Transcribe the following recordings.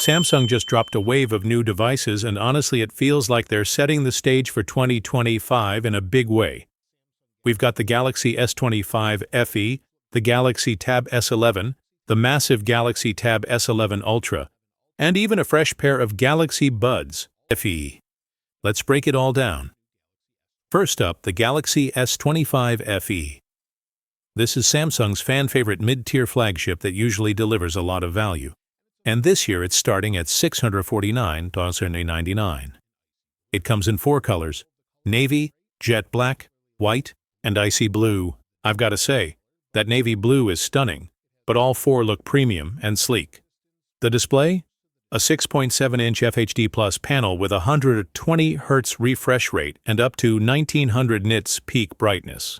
Samsung just dropped a wave of new devices, and honestly it feels like they're setting the stage for 2025 in a big way. We've got the Galaxy S25 FE, the Galaxy Tab S11, the massive Galaxy Tab S11 Ultra, and even a fresh pair of Galaxy Buds FE. Let's break it all down. First up, the Galaxy S25 FE. This is Samsung's fan-favorite mid-tier flagship that usually delivers a lot of value. And this year it's starting at $649.99. It comes in 4 colors: navy, jet black, white, and icy blue. I've got to say, that navy blue is stunning, but all 4 look premium and sleek. The display? A 6.7-inch FHD Plus panel with 120 Hz refresh rate and up to 1900 nits peak brightness.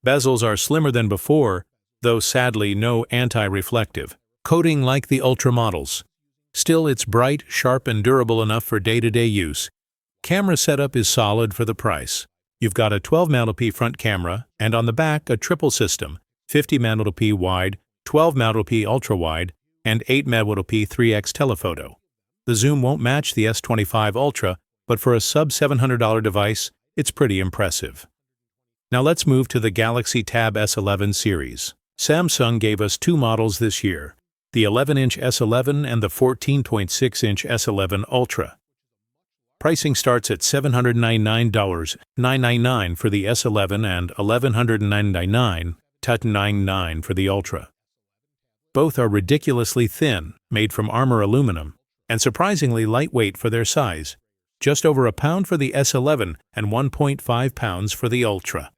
Bezels are slimmer than before, though sadly no anti-reflective coating like the Ultra models. Still, it's bright, sharp, and durable enough for day-to-day use. Camera setup is solid for the price. You've got a 12-megapixel front camera, and on the back a triple system, 50-megapixel wide, 12-megapixel ultra-wide, and 8-megapixel 3x telephoto. The zoom won't match the S25 Ultra, but for a sub-$700 device, it's pretty impressive. Now let's move to the Galaxy Tab S11 series. Samsung gave us 2 models this year, the 11-inch S11 and the 14.6-inch S11 Ultra. Pricing starts at $799.999 for the S11 and $1,199.99 for the Ultra. Both are ridiculously thin, made from armor aluminum, and surprisingly lightweight for their size, just over a pound for the S11 and 1.5 pounds for the Ultra.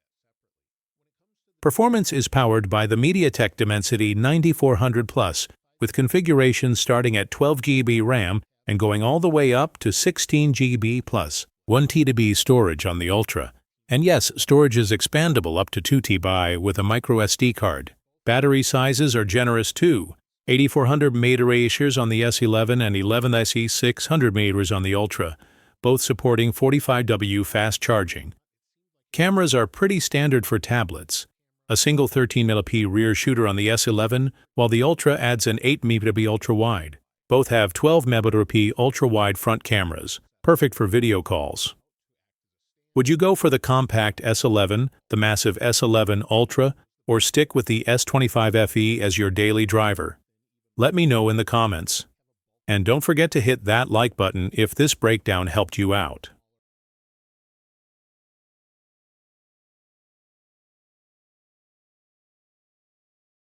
Performance is powered by the MediaTek Dimensity 9400 Plus, with configurations starting at 12 GB RAM and going all the way up to 16 GB plus 1 TB storage on the Ultra. And yes, storage is expandable up to 2 TB with a microSD card. Battery sizes are generous too, 8400 mAh on the S11 and 11SE 600 mAh on the Ultra, both supporting 45W fast charging. Cameras are pretty standard for tablets. A single 13-megapixel rear shooter on the S11, while the Ultra adds an 8-megapixel ultra-wide. Both have 12-megapixel ultra-wide front cameras, perfect for video calls. Would you go for the compact S11, the massive S11 Ultra, or stick with the S25 FE as your daily driver? Let me know in the comments. And don't forget to hit that like button if this breakdown helped you out.